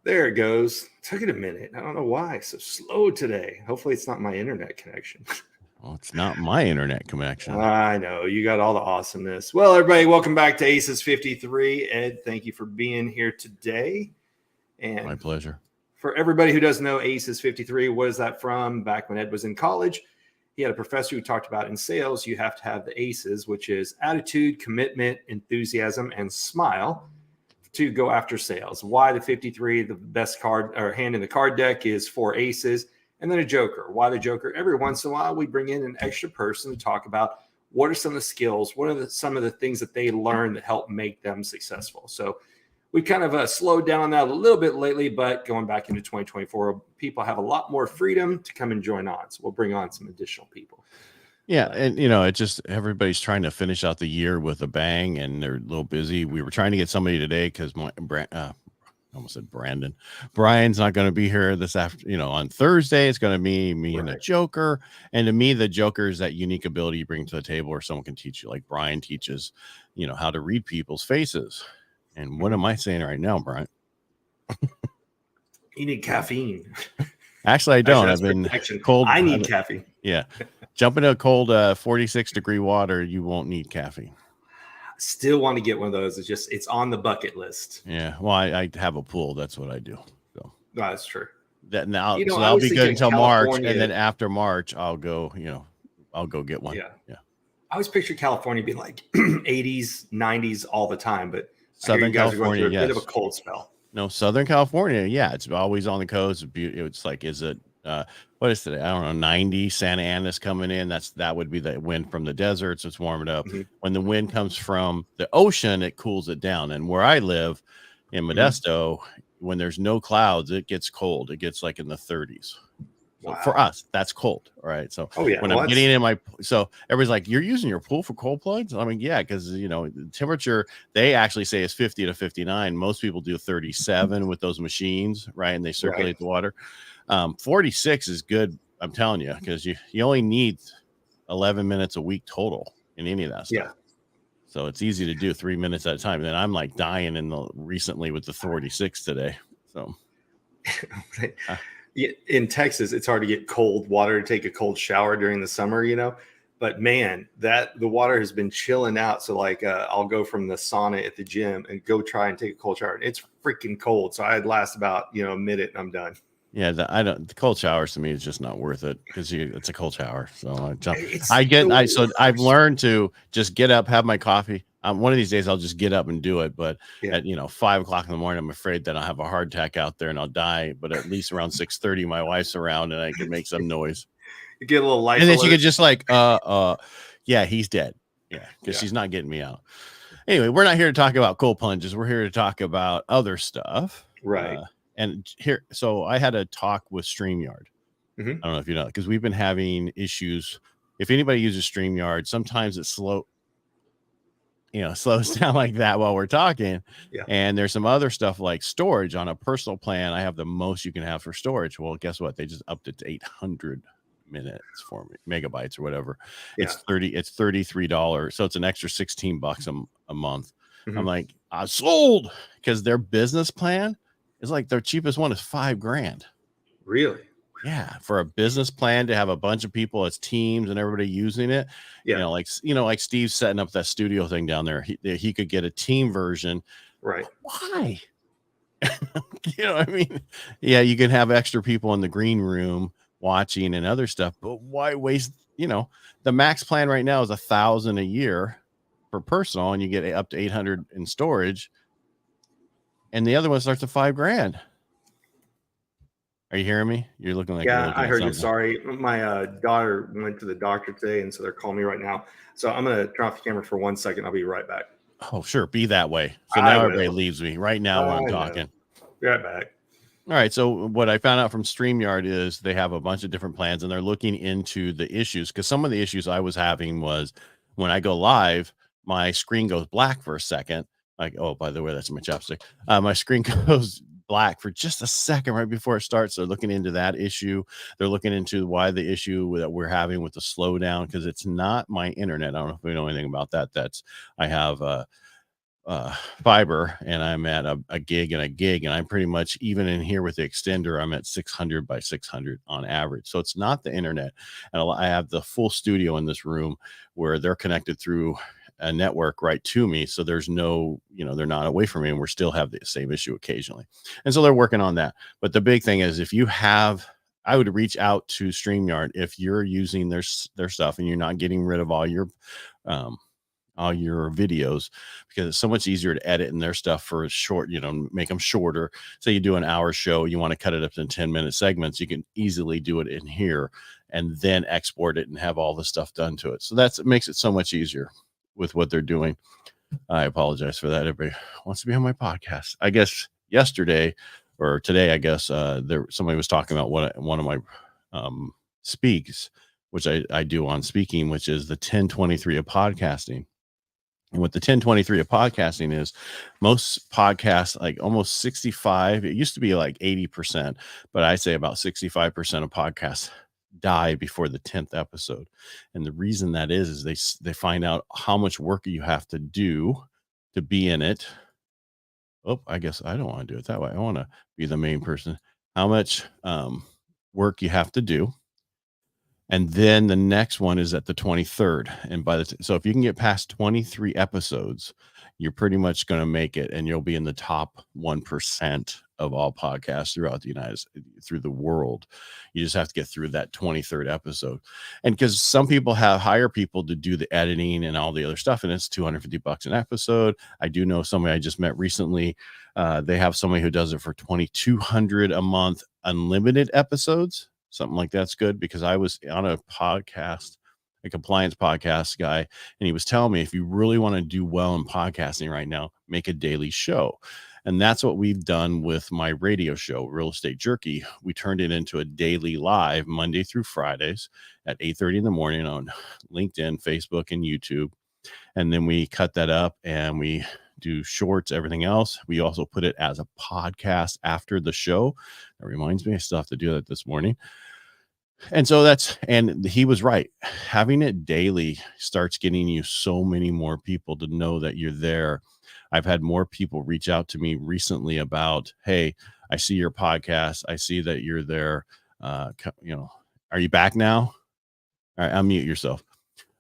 There it goes. Took it a minute. I don't know why it's so slow today. Hopefully, it's not my internet connection. Well, it's not my internet connection. I know you got all the awesomeness. Well, everybody, welcome back to Aces 53. Ed, thank you for being here today. And My pleasure. For everybody who doesn't know Aces 53, what is that from? Back when Ed was in college, he had a professor who talked about in sales, you have to have the ACEs, which is attitude, commitment, enthusiasm, and smile to go after sales. Why the 53, the best card or hand in the card deck is 4 aces, and then a joker. Why the joker? Every once in a while, we bring in an extra person to talk about what are some of the skills, what are some of the things that they learn that help make them successful. So we kind of slowed down on that a little bit lately, but going back into 2024, people have a lot more freedom to come and join on. So we'll bring on some additional people. Yeah, and it just everybody's trying to finish out the year with a bang, and they're a little busy. We were trying to get somebody today because my I almost said Brandon. Brian's not going to be here this on Thursday. It's going to be me and the Joker. And to me, the Joker is that unique ability you bring to the table where someone can teach you, like Brian teaches, how to read people's faces. And what am I saying right now, Brian? You need caffeine. Actually, I don't. I've been cold. I need caffeine. Yeah. Jump into a cold 46-degree water. You won't need caffeine. Still want to get one of those. It's on the bucket list. Yeah. Well, I have a pool. That's what I do. So that's true. So that'll be good until March. And then after March, I'll go, I'll go get one. Yeah. I always picture California being like 80s, 90s all the time, but Southern California, a bit of a cold spell. No, Southern California, yeah, it's always on the coast. It's like, is it what is today? I don't know, 90. Santa Ana's coming in. That would be the wind from the desert, so it's warming up. Mm-hmm. When the wind comes from the ocean, it cools it down. And where I live in Modesto, when there's no clouds, it gets cold. It gets like in the 30s. So for us, that's cold. All right. So when I'm getting in so everybody's like, you're using your pool for cold plugs? I mean, yeah, because the temperature they actually say is 50 to 59. Most people do 37 with those machines, right? And they circulate the water. 46 is good, I'm telling you, because you only need 11 minutes a week total in any of that stuff. Yeah. So it's easy to do 3 minutes at a time. And then I'm like dying recently with the 46 today. So in Texas, it's hard to get cold water to take a cold shower during the summer, but man, the water has been chilling out. So like, I'll go from the sauna at the gym and go try and take a cold shower. It's freaking cold. So I'd last about, a minute and I'm done. Yeah. The cold showers to me is just not worth it because it's a cold shower. So I've learned to just get up, have my coffee. One of these days I'll just get up and do it. But at 5 o'clock in the morning, I'm afraid that I'll have a heart attack out there and I'll die. But at least around 6:30, my wife's around and I can make some noise. You get a little light. And then she could just like, yeah, he's dead. Yeah, because she's not getting me out. Anyway, we're not here to talk about cold plunges. We're here to talk about other stuff. Right. So I had a talk with StreamYard. Mm-hmm. I don't know if you know, because we've been having issues. If anybody uses StreamYard, sometimes it's slows down like that while we're talking. Yeah. And there's some other stuff like storage on a personal plan. I have the most you can have for storage. Well, guess what? They just upped it to 800 minutes for me, megabytes or whatever. Yeah. It's $33. So it's an extra $16 a month. Mm-hmm. I'm like, I sold, because their business plan is like their cheapest one is $5,000. Really? Yeah, for a business plan to have a bunch of people as teams and everybody using it. Yeah, like Steve's setting up that studio thing down there. He could get a team version. Right? Why? I mean, yeah, you can have extra people in the green room watching and other stuff, but why waste? The max plan right now is $1,000 a year for personal, and you get up to 800 in storage, and the other one starts at $5,000. Are you hearing me? You're looking like I heard you. Sorry, my daughter went to the doctor today, and so they're calling me right now. So I'm gonna turn off the camera for 1 second. I'll be right back. Oh, sure, be that way. So now everybody leaves me right now when I'm talking. Be right back. All right. So what I found out from StreamYard is they have a bunch of different plans, and they're looking into the issues, because some of the issues I was having was when I go live, my screen goes black for a second. Like, oh, by the way, that's my chopstick. My screen goes black for just a second right before it starts. They're looking into that issue. They're looking into why the issue that we're having with the slowdown, because it's not my internet. I don't know if we know anything about that. I have fiber, and I'm at a gig and a gig, and I'm pretty much, even in here with the extender, I'm at 600 by 600 on average. So it's not the internet. And I have the full studio in this room where they're connected through a network right to me. So there's no, they're not away from me, and we're still have the same issue occasionally. And so they're working on that. But the big thing is, if you have, I would reach out to StreamYard if you're using their stuff and you're not getting rid of all your videos, because it's so much easier to edit in their stuff for a short, make them shorter. Say you do an hour show, you want to cut it up in 10-minute segments, you can easily do it in here and then export it and have all the stuff done to it. So it makes it so much easier with what they're doing. I apologize for that. Everybody wants to be on my podcast. I guess yesterday or today, I guess somebody was talking about one of my speaks, which I do on speaking, which is the 1023 of podcasting. And what the 1023 of podcasting is, most podcasts, like almost 65, it used to be like 80%, but I say about 65% of podcasts die before the 10th episode. And the reason that is they find out how much work you have to do to be in it. Oh, I guess I don't want to do it that way. I want to be the main person. How much work you have to do. And then the next one is at the 23rd. And so if you can get past 23 episodes, you're pretty much going to make it, and you'll be in the top 1% of all podcasts throughout through the world. You just have to get through that 23rd episode. And because some people hire people to do the editing and all the other stuff, and it's $250 an episode. I do know somebody I just met recently. They have somebody who does it for $2,200 a month, unlimited episodes. Something like that's good, because I was on a podcast, a compliance podcast guy, and he was telling me, if you really want to do well in podcasting right now, make a daily show. And that's what we've done with my radio show, Real Estate Jerky. We turned it into a daily live Monday through Fridays at 8:30 in the morning on LinkedIn, Facebook, and YouTube. And then we cut that up and we do shorts, everything else. We also put it as a podcast after the show. That reminds me, I still have to do that this morning. And so and he was right. Having it daily starts getting you so many more people to know that you're there. I've had more people reach out to me recently about, hey, I see your podcast. I see that you're there. Are you back now? All right, unmute yourself.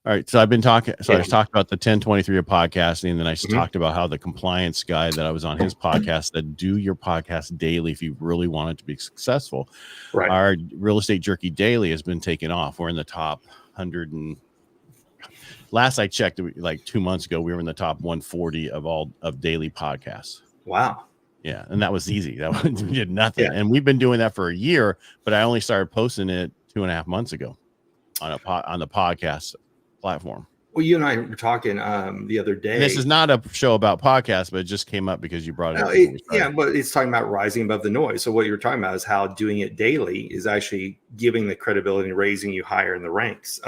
All right. So I've been talking. So I just talked about the 1023 of podcasting. And then I talked about how the compliance guy that I was on his podcast said, do your podcast daily if you really want it to be successful. Right. Our Real Estate Jerky Daily has been taken off. We're in the top 100. And last I checked, like 2 months ago, we were in the top 140 of daily podcasts. Wow. Yeah. And that was easy. We did nothing. Yeah. And we've been doing that for a year, but I only started posting it 2.5 months ago on the podcast platform. Well, you and I were talking the other day. And this is not a show about podcasts, but it just came up because you brought it up. But it's talking about rising above the noise. So what you're talking about is how doing it daily is actually giving the credibility and raising you higher in the ranks.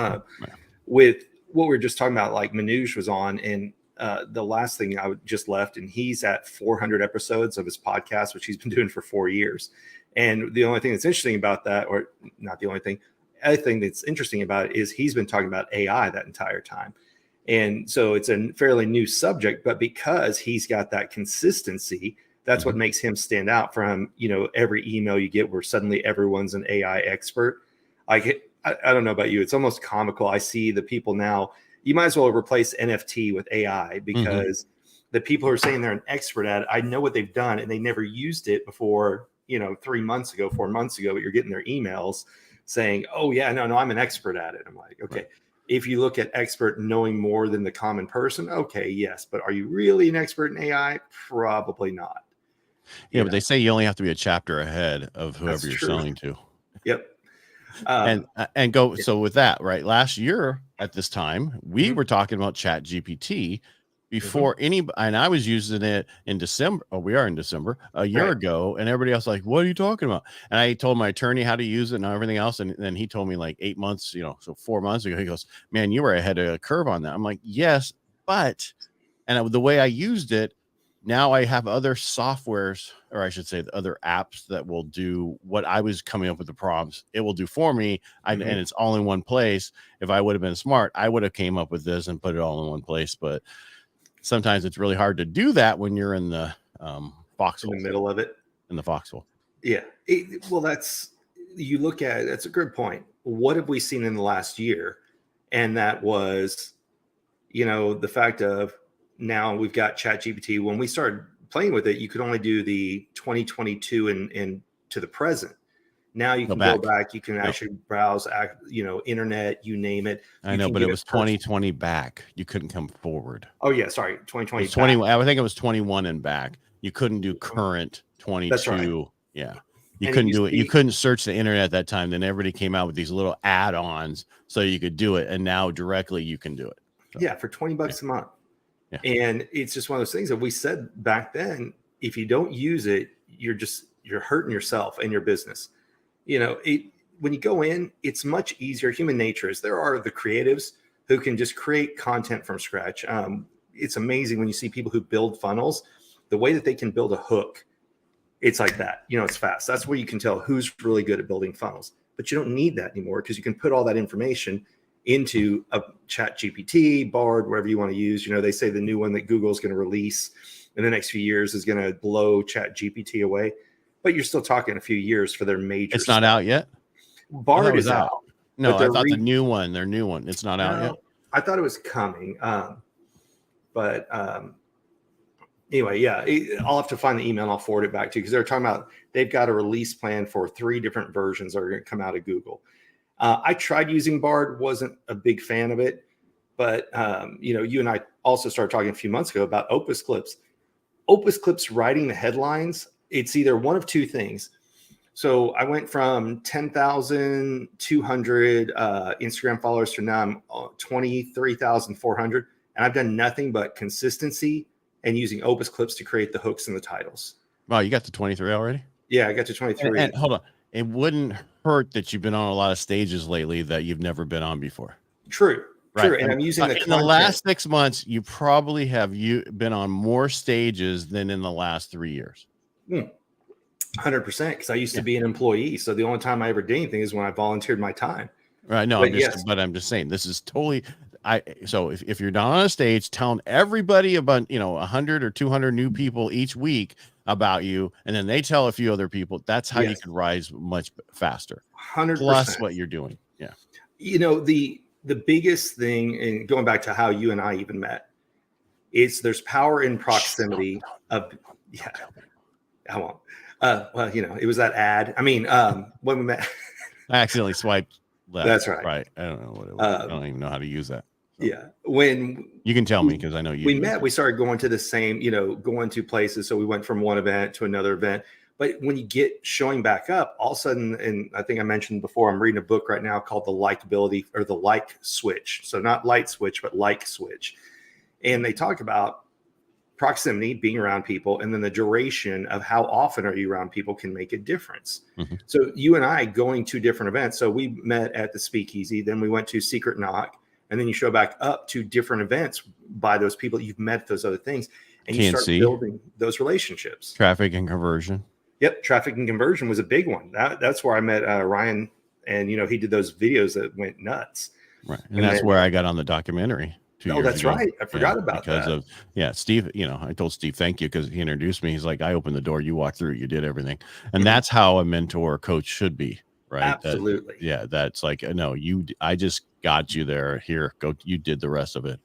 With what we were just talking about, like Manoj was on, and the last thing I just left, and he's at 400 episodes of his podcast, which he's been doing for 4 years. And the only thing that's interesting about that, or not the only thing, other thing that's interesting about it is he's been talking about AI that entire time. And so it's a fairly new subject, but because he's got that consistency, that's what makes him stand out from, every email you get where suddenly everyone's an AI expert. I don't know about you. It's almost comical. I see the people now, you might as well replace NFT with AI, because the people who are saying they're an expert at it, I know what they've done and they never used it before, 3 months ago, 4 months ago, but you're getting their emails saying, oh yeah, no, I'm an expert at it. I'm like, okay, right. If you look at expert knowing more than the common person, okay, yes. But are you really an expert in AI? Probably not. Yeah, but they say you only have to be a chapter ahead of whoever you're selling to. Yep. So with that, right, last year at this time, we were talking about Chat GPT before and I was using it in December. Oh, we are in December, a year ago, and everybody else like, what are you talking about? And I told my attorney how to use it and everything else. And then he told me like 8 months, so 4 months ago, he goes, man, you were ahead of a curve on that. I'm like, yes, but, the way I used it, now I have other softwares, or I should say other apps that will do what I was coming up with the prompts. It will do for me. And it's all in one place. If I would have been smart, I would have came up with this and put it all in one place. But sometimes it's really hard to do that when you're in the foxhole, in the middle of it. In the foxhole. Yeah. Well, that's a good point. What have we seen in the last year? And that was, the fact of now we've got ChatGPT. When we started playing with it, you could only do the 2022 and to the present. Now you can go back. You can actually browse, internet, you name it. I know, but it was 2020 back. You couldn't come forward. Oh yeah, sorry, 2020. 21. I think it was 21 and back. You couldn't do current 22. That's right. Yeah. You couldn't do it. You couldn't search the internet at that time. Then everybody came out with these little add-ons so you could do it. And now directly you can do it. So, yeah, for $20 a month. Yeah. And it's just one of those things that we said back then, if you don't use it, you're hurting yourself and your business. When you go in, it's much easier. Human nature is there are the creatives who can just create content from scratch. It's amazing when you see people who build funnels, the way that they can build a hook. It's like that, it's fast. That's where you can tell who's really good at building funnels, but you don't need that anymore because you can put all that information into a ChatGPT, Bard, wherever you want to use. They say the new one that Google's going to release in the next few years is going to blow ChatGPT away, but you're still talking a few years for their major. It's not out yet. Bard is out. No, I thought the new one, their new one. It's not out yet. I thought it was coming. But anyway, yeah, I'll have to find the email and I'll forward it back to you because they're talking about they've got a release plan for 3 different versions that are going to come out of Google. I tried using Bard, wasn't a big fan of it, but you and I also started talking a few months ago about Opus Clips. Opus Clips writing the headlines, it's either one of two things. So I went from 10,200 Instagram followers to now I'm 23,400, and I've done nothing but consistency and using Opus Clips to create the hooks and the titles. Wow, you got to 23 already? Yeah, I got to 23. And hold on. It wouldn't hurt that you've been on a lot of stages lately that you've never been on before. True. Right. True. And I'm using in the last 6 months, you probably have been on more stages than in the last 3 years. 100%. Because I used to be an employee. So the only time I ever did anything is when I volunteered my time. Right. No, but I'm just saying this is totally. So if you're down on a stage telling everybody about 100 or 200 new people each week about you, and then they tell a few other people, that's how you can rise much faster. 100%. Plus what you're doing. Yeah. The biggest thing, and going back to how you and I even met, is there's power in proximity of. Yeah, I won't. Well, it was that ad. I mean, when we met, I accidentally swiped left. That's right. Right. I don't know what it was. I don't even know how to use that. Yeah. When you can tell me because I know you. We met, we started going to the same, going to places. So we went from one event to another event. But when you get showing back up, all of a sudden, and I think I mentioned before, I'm reading a book right now called The Likability or the Like Switch. So not light switch, but like switch. And they talk about proximity, being around people, and then the duration of how often are you around people can make a difference. Mm-hmm. So you and I going to different events. So we met at the Speakeasy, then we went to Secret Knock, and then you show back up to different events by those people you've met, those other things, and you start building those relationships. Traffic and conversion. Yep, traffic and conversion was a big one. That's where I met Ryan, and he did those videos that went nuts. Right, and that's where I got on the documentary. Oh, that's right. I forgot about that. Because of Steve. I told Steve thank you because he introduced me. He's like, I opened the door, you walked through, you did everything, and that's how a mentor or coach should be, right? Absolutely. That's like no, I just got you there. Here, go. You did the rest of it.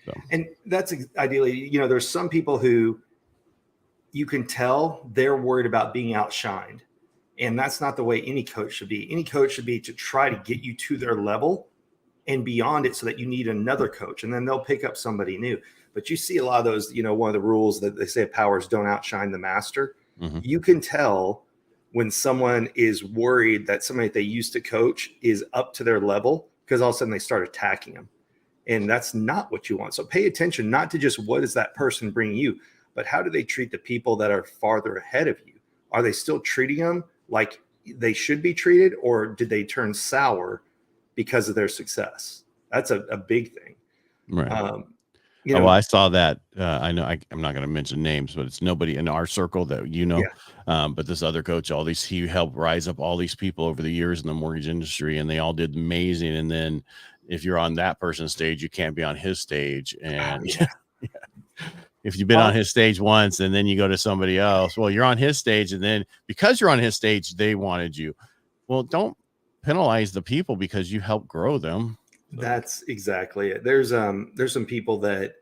So. And that's ideally, there's some people who you can tell they're worried about being outshined. And that's not the way any coach should be. Any coach should be to try to get you to their level and beyond it so that you need another coach. And then they'll pick up somebody new. But you see a lot of those, one of the rules that they say powers don't outshine the master. Mm-hmm. You can tell when someone is worried that somebody that they used to coach is up to their level because all of a sudden they start attacking them. And that's not what you want. So pay attention, not to just what is that person bringing you, but how do they treat the people that are farther ahead of you? Are they still treating them like they should be treated, or did they turn sour because of their success? That's a big thing. Right. I saw that. I know I'm not going to mention names, but it's nobody in our circle that but this other coach, he helped rise up all these people over the years in the mortgage industry, and they all did amazing. And then if you're on that person's stage, you can't be on his stage. And If you've been on his stage once and then you go to somebody else, well, you're on his stage, and then because you're on his stage, they wanted you. Well, don't penalize the people because you help grow them. So. That's exactly it. There's some people that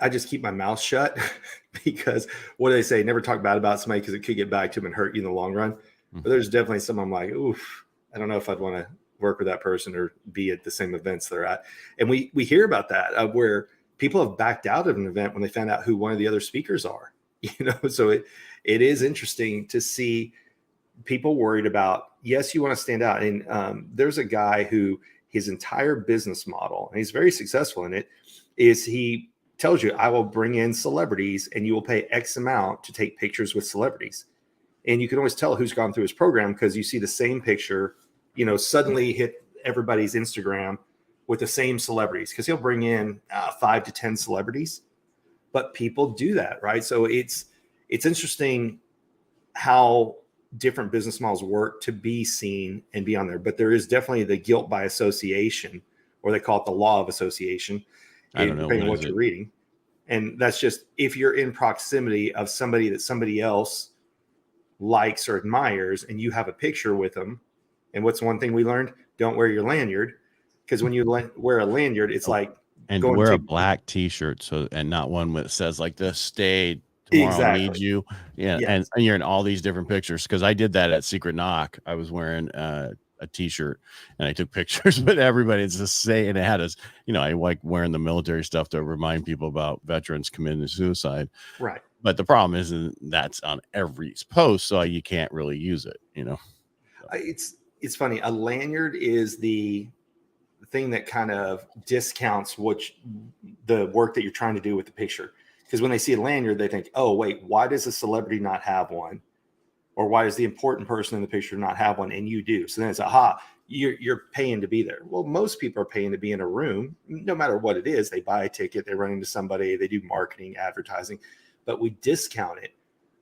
I just keep my mouth shut because what do they say? Never talk bad about somebody because it could get back to them and hurt you in the long run. But there's definitely some I'm like, oof, I don't know if I'd want to work with that person or be at the same events they're at. And we hear about that where people have backed out of an event when they found out who one of the other speakers are, so it is interesting to see people worried about, yes, you want to stand out. And there's a guy who his entire business model, and he's very successful in it, is he tells you, I will bring in celebrities and you will pay X amount to take pictures with celebrities. And you can always tell who's gone through his program because you see the same picture, suddenly hit everybody's Instagram with the same celebrities, because he'll bring in 5 to 10 celebrities, but people do that, right? So it's interesting how different business models work to be seen and be on there. But there is definitely the guilt by association, or they call it the law of association. I don't know depending on what you're reading. And that's just if you're in proximity of somebody that somebody else likes or admires and you have a picture with them. And what's one thing we learned? Don't wear your lanyard, because when you wear a lanyard, it's like and wear a black t-shirt, and not one that says like this, stay tomorrow, exactly. Need you. Yeah. Yes. And you're in all these different pictures, because I did that at Secret Knock. I was wearing a t-shirt and I took pictures, but everybody's just saying it had us, I like wearing the military stuff to remind people about veterans committing suicide. Right. But the problem is that's on every post, so you can't really use it, It's funny. A lanyard is the thing that kind of discounts the work that you're trying to do with the picture. Because when they see a lanyard, they think, oh, wait, why does a celebrity not have one? Or why does the important person in the picture not have one and you do? So then it's, you're paying to be there. Well, most people are paying to be in a room, no matter what it is. They buy a ticket, they run into somebody, they do marketing, advertising, but we discount it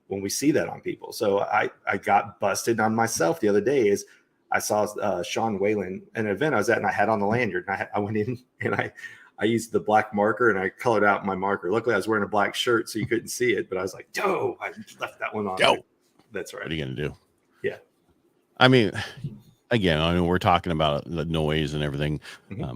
when we see that on people. So I got busted on myself the other day. Is I saw Sean Whalen at an event I was at, and I had on the lanyard, and I went in and I used the black marker and I colored out my marker. Luckily, I was wearing a black shirt, so you couldn't see it. But I was like, "Doe!" I left that one on. Doe. That's right. What are you gonna do? Yeah. I mean, again, we're talking about the noise and everything,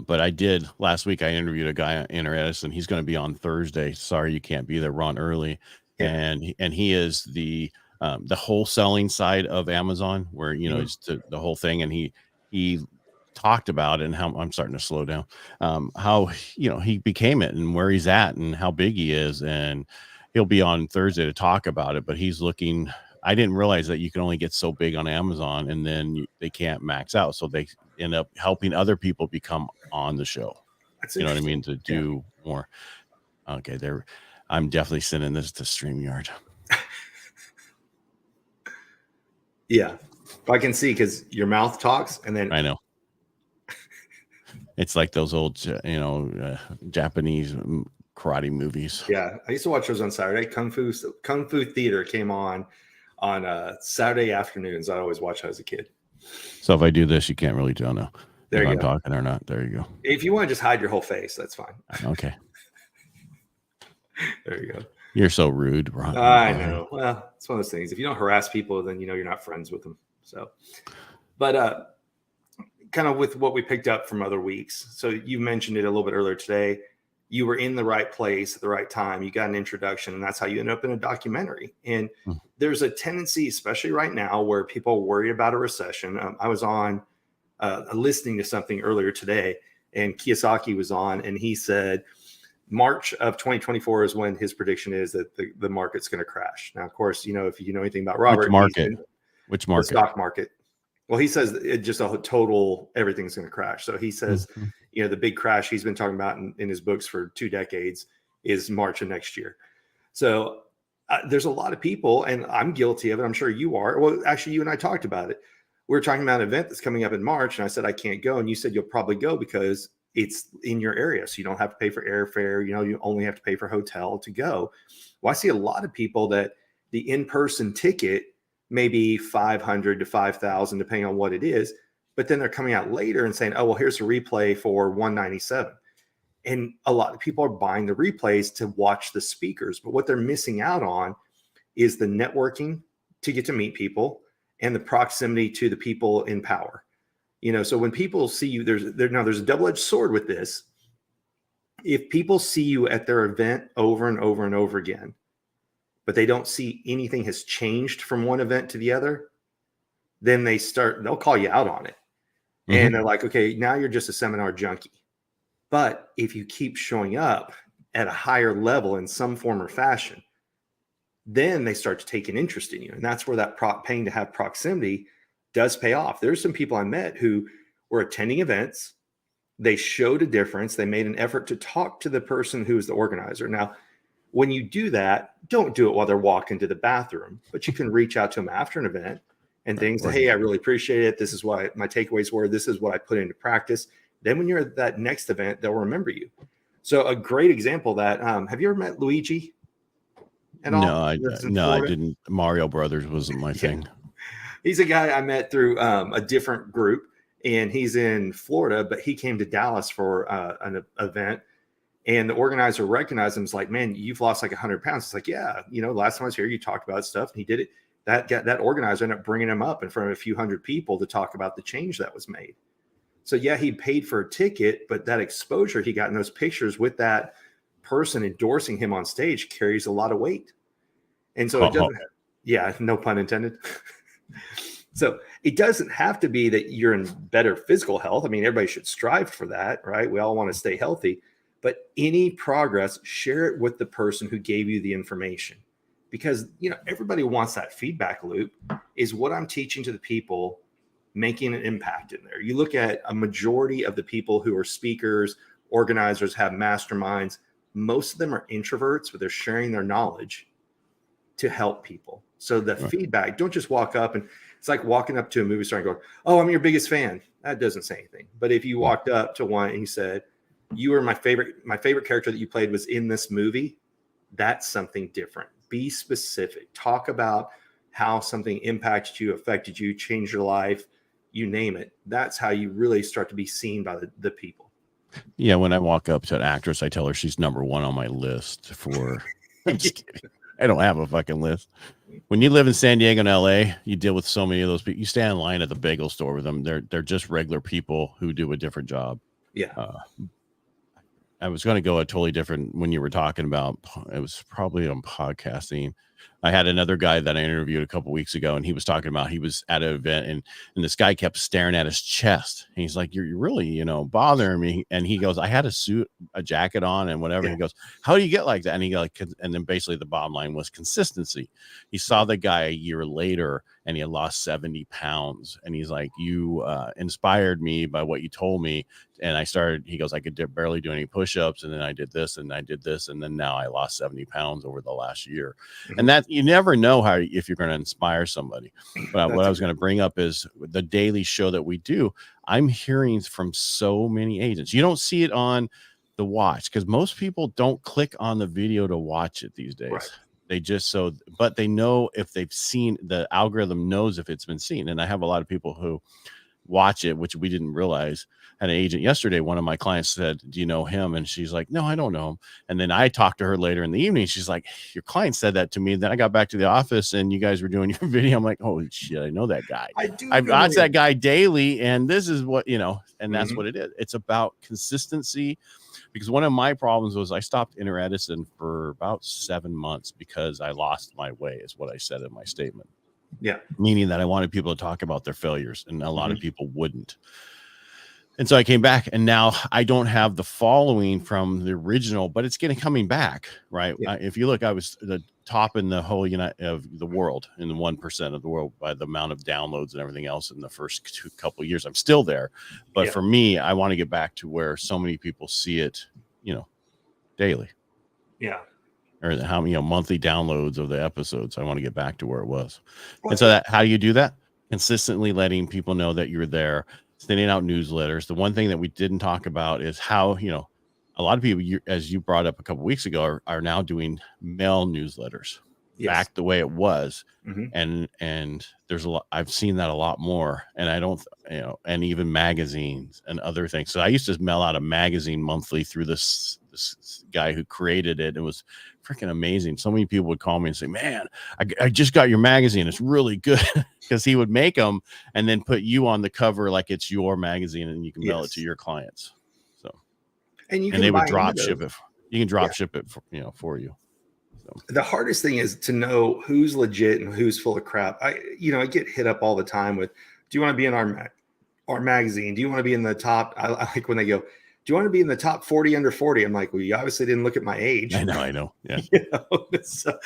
but I did last week. I interviewed a guy in Edison. He's going to be on Thursday. Sorry, you can't be there. Ron Early, and he is the wholesaling side of Amazon, where it's the whole thing, and he talked about it and how I'm starting to slow down. How he became it and where he's at and how big he is, and he'll be on Thursday to talk about it. But he's looking. I didn't realize that you can only get so big on Amazon, and then they can't max out. So they end up helping other people become on the show. That's what I mean? To do more. Okay. I'm definitely sending this to StreamYard. Yeah. I can see, because your mouth talks and then I know. It's like those old, Japanese karate movies. Yeah. I used to watch those on Saturday. Kung Fu Theater came on Saturday afternoons. I always watched as a kid. So if I do this, you can't really tell now if I'm talking or not. There you go. If you want to just hide your whole face, that's fine. Okay. There you go. You're so rude, Ron. I know. Well, it's one of those things. If you don't harass people, then you're not friends with them. So, but kind of with what we picked up from other weeks. So you mentioned it a little bit earlier today. You were in the right place at the right time. You got an introduction, and that's how you end up in a documentary. And there's a tendency, especially right now, where people worry about a recession. I was on listening to something earlier today, and Kiyosaki was on, and he said March of 2024 is when his prediction is that the market's going to crash. Now, of course, if you know anything about Robert, which market? The stock market. Well, he says it just a total, everything's going to crash. So he says, the big crash he's been talking about in his books for 2 decades is March of next year. So there's a lot of people, and I'm guilty of it. I'm sure you are. Well, actually, you and I talked about it. We were talking about an event that's coming up in March, and I said, I can't go. And you said, you'll probably go because it's in your area. So you don't have to pay for airfare. You only have to pay for hotel to go. Well, I see a lot of people that the in-person ticket maybe 500 to 5,000, depending on what it is. But then they're coming out later and saying, oh, well, here's a replay for 197. And a lot of people are buying the replays to watch the speakers, but what they're missing out on is the networking to get to meet people and the proximity to the people in power. So when people see you, there's a double-edged sword with this. If people see you at their event over and over and over again, but they don't see anything has changed from one event to the other, then they'll call you out on it. And they're like, okay, now you're just a seminar junkie. But if you keep showing up at a higher level in some form or fashion, then they start to take an interest in you. And that's where that paying to have proximity does pay off. There's some people I met who were attending events. They showed a difference. They made an effort to talk to the person who is the organizer. Now, when you do that, don't do it while they're walking to the bathroom, but you can reach out to them after an event and things. Right. Hey, I really appreciate it. This is what my takeaways were. This is what I put into practice. Then when you're at that next event, they'll remember you. So a great example of that. Have you ever met Luigi at all? No, I didn't. Mario Brothers wasn't my thing. He's a guy I met through a different group, and he's in Florida, but he came to Dallas for an event, and the organizer recognized him. Was like, man, you've lost like 100 pounds. It's like, yeah, last time I was here, you talked about stuff, and he did it. That organizer ended up bringing him up in front of a few hundred people to talk about the change that was made. So yeah, he paid for a ticket, but that exposure he got in those pictures with that person endorsing him on stage carries a lot of weight. And so it doesn't, no pun intended. So it doesn't have to be that you're in better physical health. I mean, everybody should strive for that, right? We all want to stay healthy, but any progress, share it with the person who gave you the information, because, everybody wants that feedback loop. Is what I'm teaching to the people making an impact in there? You look at a majority of the people who are speakers, organizers, have masterminds. Most of them are introverts, but they're sharing their knowledge to help people. So the feedback, don't just walk up and it's like walking up to a movie star and going, oh, I'm your biggest fan. That doesn't say anything. But if you walked up to one and you said, you were my favorite character that you played was in this movie, that's something different. Be specific. Talk about how something impacted you, affected you, changed your life, you name it. That's how you really start to be seen by the people. Yeah. When I walk up to an actress, I tell her she's number one on my list for, I'm just kidding. I don't have a fucking list. When you live in San Diego and LA, you deal with so many of those people. You stand in line at the bagel store with them. They're just regular people who do a different job. Yeah. I was going to go a totally different when you were talking about, it was probably on podcasting. I had another guy that I interviewed a couple weeks ago, and he was talking about, he was at an event and this guy kept staring at his chest. And he's like, you're really, bothering me. And he goes, I had a jacket on and whatever. Yeah. He goes, how do you get like that? And he goes, and then basically the bottom line was consistency. He saw the guy a year later and he had lost 70 pounds. And he's like, you inspired me by what you told me. And he goes, I could barely do any push-ups. And then I did this and I did this. And then now I lost 70 pounds over the last year. Mm-hmm. And that, you never know if you're going to inspire somebody. But what I was going to bring up is the daily show that we do. I'm hearing from so many agents. You don't see it on the watch because most people don't click on the video to watch it these days. Right. They just but they know if they've seen, the algorithm knows if it's been seen. And I have a lot of people who watch it, which we didn't realize. Had an agent yesterday. One of my clients said, do you know him? And she's like, no, I don't know him. And then I talked to her later in the evening. She's like, your client said that to me. Then I got back to the office and you guys were doing your video. I'm like, oh shit, I know that guy. I've watched that guy daily. And this is what, and that's what it is. It's about consistency. Because one of my problems was I stopped Inner Edison for about 7 months because I lost my way, is what I said in my statement. Yeah. Meaning that I wanted people to talk about their failures, and a lot of people wouldn't. And so I came back, and now I don't have the following from the original, but it's coming back, right? Yeah. If you look, I was the top in the whole of the world, in the 1% of the world by the amount of downloads and everything else in the first couple of years. I'm still there, but for me, I want to get back to where so many people see it, daily. Yeah. Or how monthly downloads of the episodes. I want to get back to where it was. And so how do you do that? Consistently letting people know that you're there, sending out newsletters. The one thing that we didn't talk about is how, a lot of people, as you brought up a couple of weeks ago, are now doing mail newsletters. Yes. back the way it was. Mhm. And there's a lot, I've seen that a lot more, and I don't, and even magazines and other things. So I used to mail out a magazine monthly through this guy who created it. It was freaking amazing. So many people would call me and say, man, I just got your magazine. It's really good. Because he would make them and then put you on the cover like it's your magazine, and you can mail it to Yes. your clients. So, And you and can they would buy into drop ship those. it. You can Yeah. drop ship it for you. So The hardest thing is to know who's legit and who's full of crap. I get hit up all the time with, do you want to be in our magazine? Do you want to be in the top? I like when they go, do you want to be in the top 40 under 40? I'm like, well, you obviously didn't look at my age. I know. Yeah. So,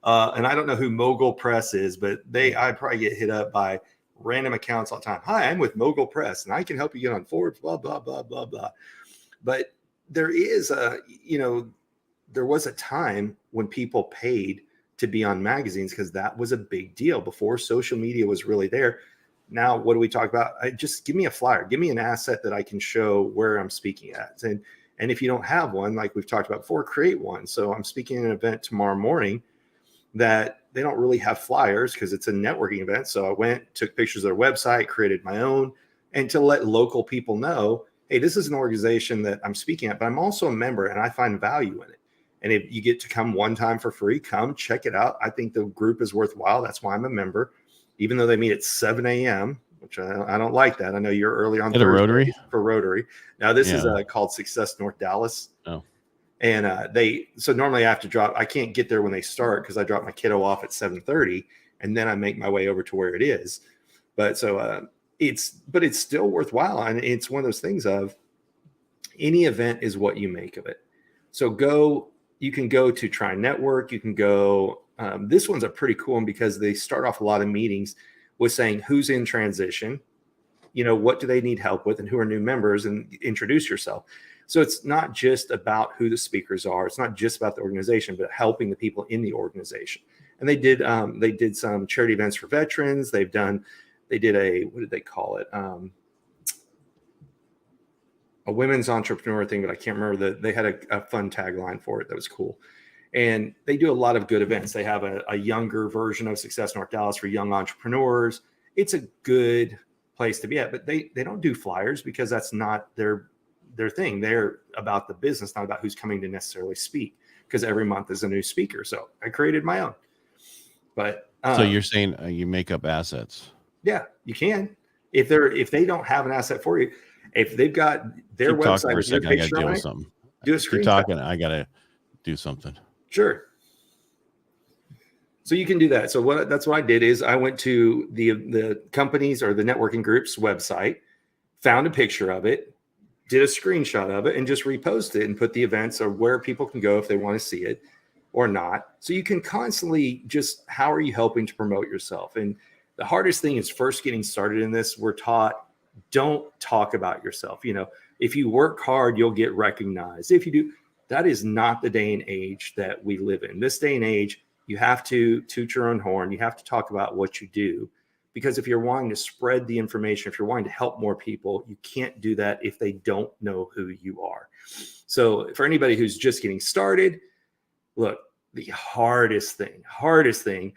and I don't know who Mogul Press is, but I probably get hit up by random accounts all the time. Hi, I'm with Mogul Press and I can help you get on Forbes, blah, blah, blah, blah, blah. But there is there was a time when people paid to be on magazines because that was a big deal before social media was really there. Now, what do we talk about? Just give me a flyer, give me an asset that I can show where I'm speaking at. And if you don't have one, like we've talked about before, create one. So I'm speaking at an event tomorrow morning that they don't really have flyers because it's a networking event. So I went, took pictures of their website, created my own, and to let local people know, hey, this is an organization that I'm speaking at, but I'm also a member and I find value in it. And if you get to come one time for free, come check it out. I think the group is worthwhile. That's why I'm a member, even though they meet at 7 a.m., which I don't like that. I know you're early on At a Thursday Rotary? for Rotary. Now, this is Yeah. called Success North Dallas. Oh. And so normally I have to drop, I can't get there when they start because I drop my kiddo off at 7:30 and then I make my way over to where it is. But so it's still worthwhile. And it's one of those things of any event is what you make of it. So you can go to Try Network. You can go, this one's a pretty cool one because they start off a lot of meetings with saying who's in transition, what do they need help with and who are new members, and introduce yourself. So it's not just about who the speakers are. It's not just about the organization, but helping the people in the organization. And they did some charity events for veterans. They did what did they call it? A women's entrepreneur thing, but I can't remember they had a fun tagline for it that was cool. And they do a lot of good events. They have a younger version of Success North Dallas for young entrepreneurs. It's a good place to be at, but they don't do flyers because that's not their thing. They're about the business, not about who's coming to necessarily speak, because every month is a new speaker. So I created my own. But so you're saying you make up assets? Yeah, you can. If they don't have an asset for you, if they've got their Keep website with your picture on it, do a Keep screenshot. talking. I gotta do something. Sure. So you can do that. So that's what I did is I went to the company's or the networking group's website, found a picture of it, did a screenshot of it, and just reposted it and put the events or where people can go if they want to see it or not. So you can constantly just, how are you helping to promote yourself? And the hardest thing is first getting started in this. We're taught, don't talk about yourself. If you work hard, you'll get recognized. If you do, that is not the day and age that we live in. This day and age, you have to toot your own horn. You have to talk about what you do, because if you're wanting to spread the information, if you're wanting to help more people, you can't do that if they don't know who you are. So for anybody who's just getting started, look, the hardest thing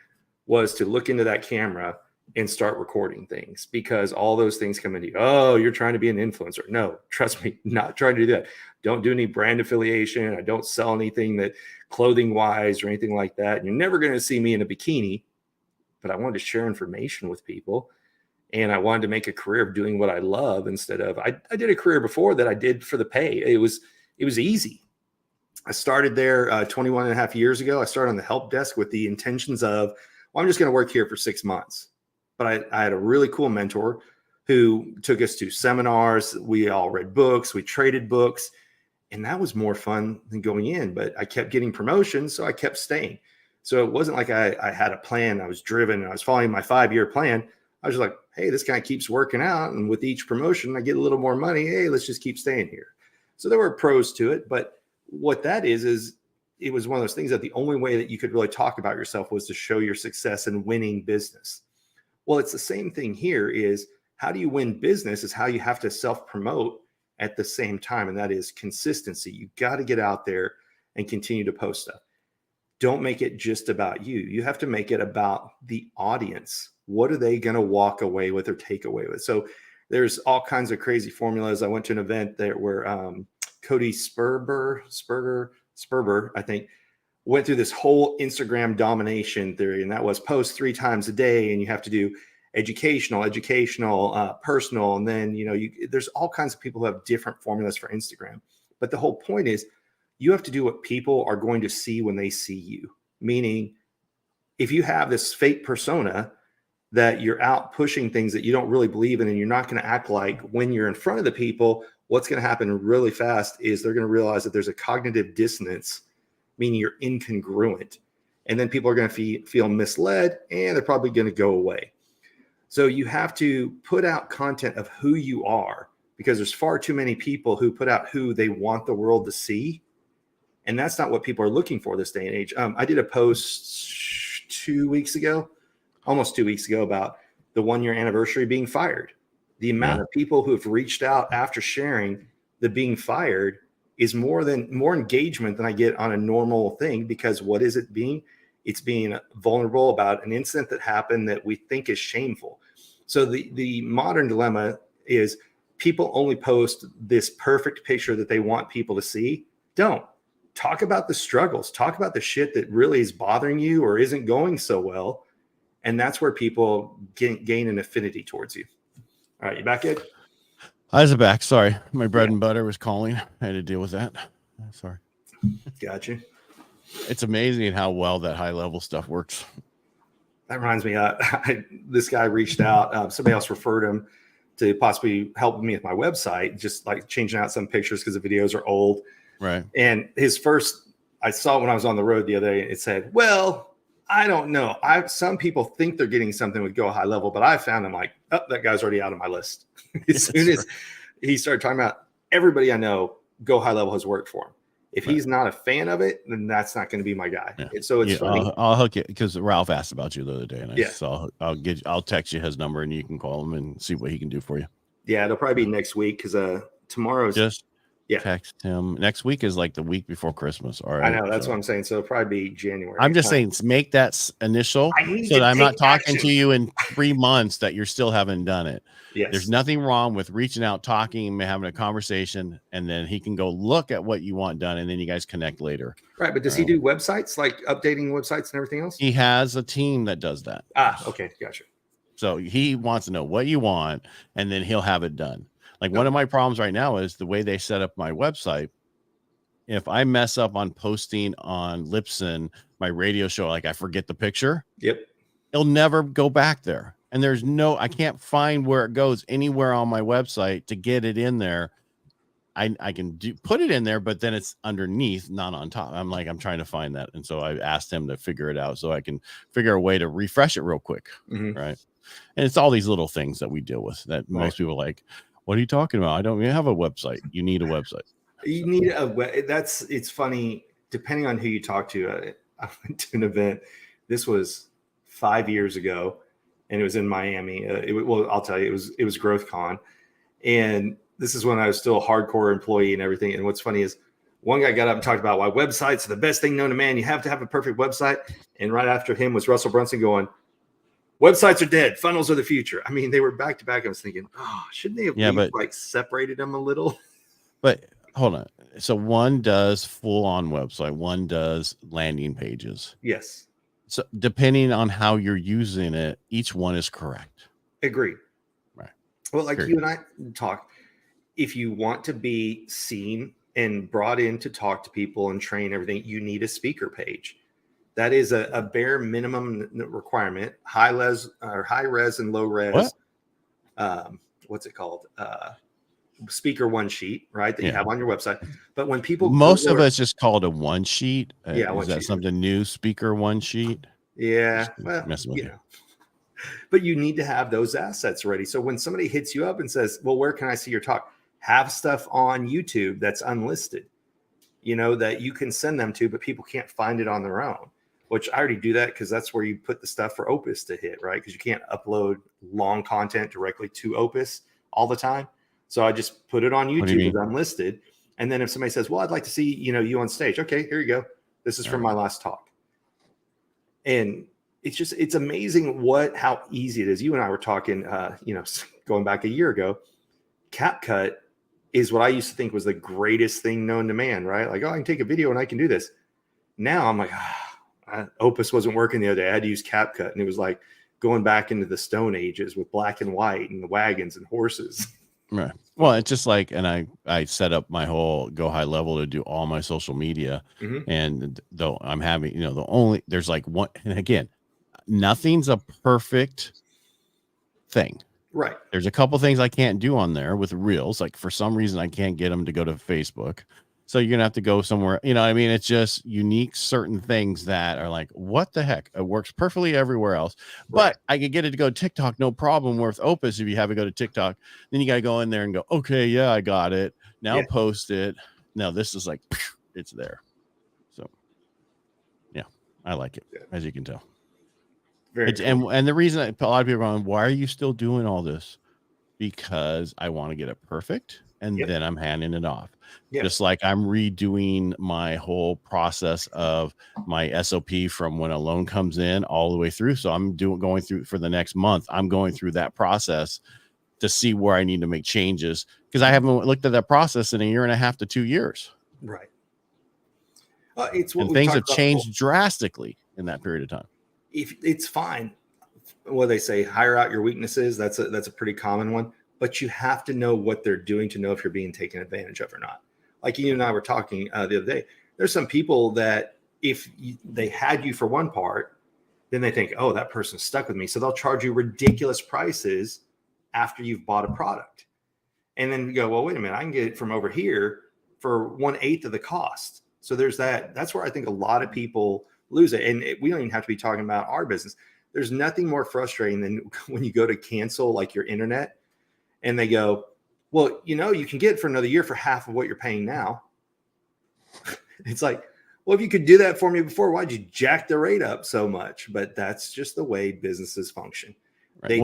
was to look into that camera and start recording things, because all those things come into you. Oh, you're trying to be an influencer. No, trust me, not trying to do that. Don't do any brand affiliation. I don't sell anything that clothing wise or anything like that. And you're never going to see me in a bikini, but I wanted to share information with people. And I wanted to make a career of doing what I love instead of, I did a career before that I did for the pay. It was easy. I started there 21 and a half years ago. I started on the help desk with the intentions of, well, I'm just going to work here for 6 months. But I had a really cool mentor who took us to seminars. We all read books. We traded books. And that was more fun than going in. But I kept getting promotions, so I kept staying. So it wasn't like I had a plan. I was driven. I was following my 5-year plan. I was just like, hey, this guy keeps working out. And with each promotion, I get a little more money. Hey, let's just keep staying here. So there were pros to it. But what that is it was one of those things that the only way that you could really talk about yourself was to show your success in winning business. Well, it's the same thing here. Is how do you win business is how you have to self-promote at the same time. And that is consistency. You got to get out there and continue to post stuff. don't make it just about you. You have to make it about the audience. What are they going to walk away with or take away with? So there's all kinds of crazy formulas. I went to an event there where Cody Sperber, I think, went through this whole Instagram domination theory, and that was post 3 times a day, and you have to do educational, personal, and then there's all kinds of people who have different formulas for Instagram. But the whole point is you have to do what people are going to see when they see you. Meaning, if you have this fake persona that you're out pushing things that you don't really believe in, and you're not going to act like when you're in front of the people, what's going to happen really fast is they're going to realize that there's a cognitive dissonance, meaning you're incongruent. And then people are going to feel misled, and they're probably going to go away. So you have to put out content of who you are, because there's far too many people who put out who they want the world to see. And that's not what people are looking for this day and age. I did a post 2 weeks ago, almost 2 weeks ago, about the 1-year anniversary being fired. The amount of people who have reached out after sharing the being fired is more engagement than I get on a normal thing, because what is it being? It's being vulnerable about an incident that happened that we think is shameful. So the modern dilemma is people only post this perfect picture that they want people to see. Don't. Talk about the struggles. Talk about the shit that really is bothering you or isn't going so well. And that's where people gain an affinity towards you. All right, you back, Ed? I was back. Sorry. My bread and butter was calling. I had to deal with that. Sorry. Gotcha. It's amazing how well that high level stuff works. That reminds me, this guy reached out. Somebody else referred him to possibly help me with my website, just like changing out some pictures because the videos are old. Right. And I saw it when I was on the road the other day. It said, well, I don't know. Some people think they're getting something with Go High Level, but I found them like, oh, that guy's already out of my list. As soon as he started talking about everybody I know, Go High Level has worked for him. If he's not a fan of it, then that's not going to be my guy. Yeah. So it's funny. I'll hook you, because Ralph asked about you the other day, and so I'll text you his number, and you can call him and see what he can do for you. Yeah, it'll probably be next week, because tomorrow's text him. Next week is like the week before Christmas. All right. I know, that's what I'm saying. So it'll probably be January. I'm just saying, make that initial, so that I'm not talking to you in 3 months that you still haven't done it. Yes. There's nothing wrong with reaching out, talking, having a conversation, and then he can go look at what you want done, and then you guys connect later. Right. But does he do websites, like updating websites and everything else? He has a team that does that. Okay. Gotcha. So he wants to know what you want, and then he'll have it done. Like one of my problems right now is the way they set up my website. If I mess up on posting on Libsyn, my radio show, like I forget the picture, it'll never go back there. And I can't find where it goes anywhere on my website to get it in there. I can put it in there, but then it's underneath, not on top. I'm trying to find that. And so I asked him to figure it out so I can figure a way to refresh it real quick. Mm-hmm. Right. And it's all these little things that we deal with that most people are like, what are you talking about? I don't even have a website. You need a website. You need it's funny, depending on who you talk to. I went to an event. This was 5 years ago, and it was in Miami. I'll tell you, it was GrowthCon. And this is when I was still a hardcore employee and everything. And what's funny is one guy got up and talked about why websites are the best thing known to man. You have to have a perfect website. And right after him was Russell Brunson going, websites are dead. Funnels are the future. I mean, they were back to back. I was thinking, shouldn't they have separated them a little? But hold on. So one does full on website. One does landing pages. Yes. So depending on how you're using it, each one is correct. Agreed. Right. Well, like you and I talk, if you want to be seen and brought in to talk to people and train everything, you need a speaker page. That is a bare minimum requirement. High res and low res. What's it called? Speaker one sheet, right? That you have on your website. But when people, most of us just called a one sheet. Is that something new? Speaker one sheet. Yeah. Well, but you need to have those assets ready. So when somebody hits you up and says, well, where can I see your talk? Have stuff on YouTube that's unlisted, that you can send them to, but people can't find it on their own. Which I already do that because that's where you put the stuff for Opus to hit, right? Because you can't upload long content directly to Opus all the time. So I just put it on YouTube as unlisted. And then if somebody says, well, I'd like to see, you on stage. Okay, here you go. This is from my last talk. And it's amazing how easy it is. You and I were talking, going back a year ago, CapCut is what I used to think was the greatest thing known to man, right? Like, oh, I can take a video and I can do this. Now I'm like, Opus wasn't working the other day. I had to use CapCut. And it was like going back into the Stone Ages with black and white and the wagons and horses. Right. Well, it's just like, and I set up my whole Go High Level to do all my social media. And though I'm having, there's like one, and again, nothing's a perfect thing. Right. There's a couple things I can't do on there with reels. Like for some reason, I can't get them to go to Facebook. So you're going to have to go somewhere. You know what I mean? It's just unique, certain things that are like, what the heck? It works perfectly everywhere else. But I could get it to go to TikTok, no problem. With Opus, if you have it go to TikTok, then you got to go in there and go, okay, yeah, I got it. Now post it. Now this is like, it's there. So yeah, I like it, as you can tell. Very cool. And the reason a lot of people are going, why are you still doing all this? Because I want to get it perfect. And then I'm handing it off. Just like I'm redoing my whole process of my SOP from when a loan comes in all the way through. So I'm going through for the next month. I'm going through that process to see where I need to make changes, because I haven't looked at that process in 1.5 to 2 years. Right. It's what and things have changed drastically in that period of time. If it's fine. What they say, hire out your weaknesses. That's a pretty common one. But you have to know what they're doing to know if you're being taken advantage of or not. Like you and I were talking the other day. There's some people that if they had you for one part, then they think, oh, that person's stuck with me. So they'll charge you ridiculous prices after you've bought a product. And then you go, well, wait a minute, I can get it from over here for 1/8 of the cost. So there's that. That's where I think a lot of people lose it. And we don't even have to be talking about our business. There's nothing more frustrating than when you go to cancel like your internet and they go, well, you can get it for another year for half of what you're paying now. It's like, well, if you could do that for me before, why'd you jack the rate up so much? But that's just the way businesses function. Right.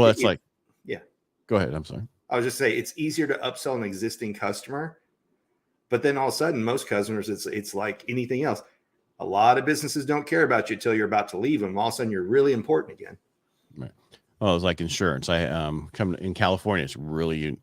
Go ahead. I'm sorry. I was just saying it's easier to upsell an existing customer, but then all of a sudden, most customers, it's like anything else. A lot of businesses don't care about you until you're about to leave them. All of a sudden, you're really important again. Right. Well, it's like insurance. I come in California. It's really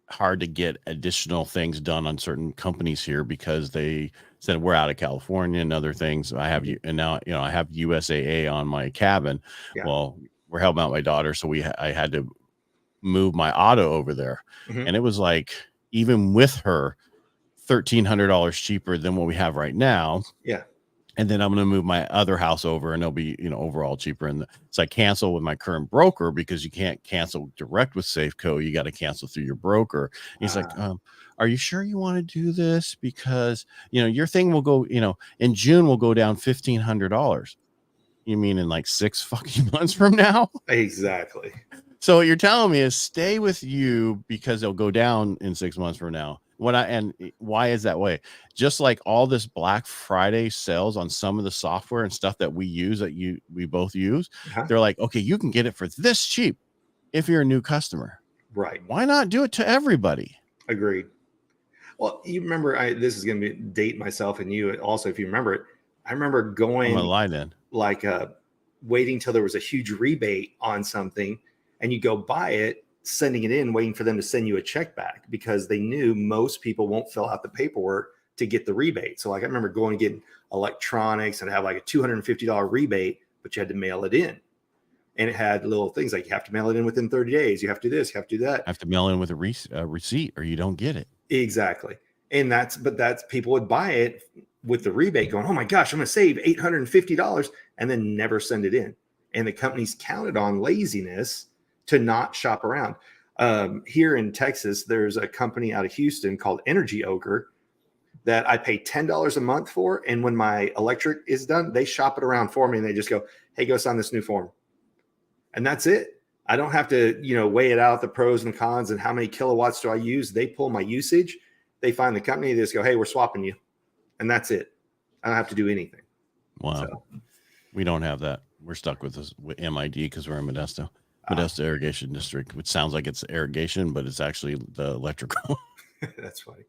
hard to get additional things done on certain companies here because they said we're out of California and other things. I have you, and now I have USAA on my cabin. Yeah. Well, we're helping out my daughter, so I had to move my auto over there, and it was like even with her, $1,300 cheaper than what we have right now. Yeah. And then I'm going to move my other house over and it'll be, overall cheaper. And so I cancel with my current broker because you can't cancel direct with Safeco. You got to cancel through your broker. He's like, are you sure you want to do this? Because, your thing will go, in June will go down $1,500. You mean in like 6 fucking months from now? Exactly. So what you're telling me is stay with you because it'll go down in 6 months from now. And why is that way? Just like all this Black Friday sales on some of the software and stuff that we use we both use, they're like, okay, you can get it for this cheap if you're a new customer. Right. Why not do it to everybody? Agreed. Well, you remember, this is going to date myself and you also, if you remember it, I remember going waiting till there was a huge rebate on something and you go buy it, sending it in, waiting for them to send you a check back because they knew most people won't fill out the paperwork to get the rebate. So like I remember going to get electronics and have like a $250 rebate, but you had to mail it in. And it had little things like you have to mail it in within 30 days. You have to do this, you have to do that. I have to mail in with a receipt or you don't get it. Exactly. And that's people would buy it with the rebate going, oh my gosh, I'm going to save $850 and then never send it in. And the companies counted on laziness to not shop around. Here in Texas, there's a company out of Houston called Energy Ogre that I pay $10 a month for. And when my electric is done, they shop it around for me and they just go, hey, go sign this new form. And that's it. I don't have to, weigh it out, the pros and cons and how many kilowatts do I use. They pull my usage. They find the company. They just go, hey, we're swapping you. And that's it. I don't have to do anything. Wow. So. We don't have that. We're stuck with MID because we're in Modesto. Modesto Irrigation District, which sounds like it's irrigation, but it's actually the electrical. That's funny.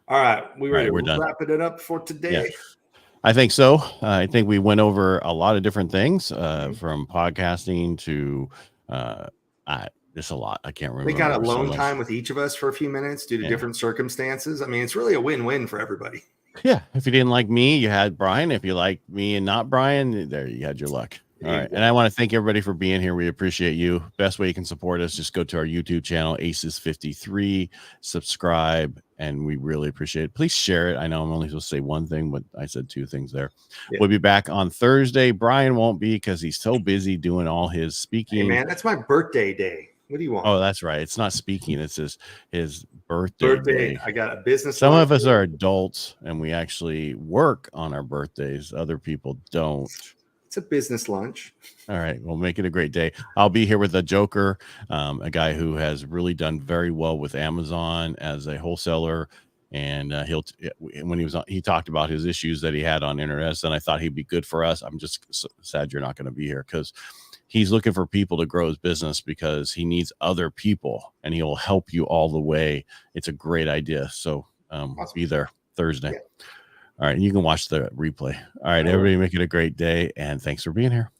All right. We're done. Wrapping it up for today. I think so. I think we went over a lot of different things, Mhm. from podcasting to just a lot. I can't We got remember so alone much. time with each of us for a few minutes due to Yeah. different circumstances. I mean, it's really a win-win for everybody. Yeah. If you didn't like me, you had Brian. If you liked me and not Brian, there you had your luck. All right. And I want to thank everybody for being here. We appreciate you. Best way you can support us, just go to our YouTube channel, Aces53, subscribe, and we really appreciate it. Please share it. I know I'm only supposed to say one thing, but I said two things there. Yeah. We'll be back on Thursday. Brian won't be because he's so busy doing all his Hey, speaking. man, that's my birthday day. What do you want? Oh, that's right. It's not speaking. It's his birthday day. I got a business. Some lunch of us are adults and we actually work on our birthdays. Other people don't. It's a business lunch. All right. Well, make it a great day. I'll be here with a Joker, a guy who has really done very well with Amazon as a wholesaler. And when he was on, he talked about his issues that he had on internet, and I thought he'd be good for us. I'm just sad you're not going to be here because he's looking for people to grow his business because he needs other people and he'll help you all the way. It's a great idea. So Awesome. be there Thursday. Yeah. All right. You can watch the replay. All right. Everybody make it a great day. And thanks for being here.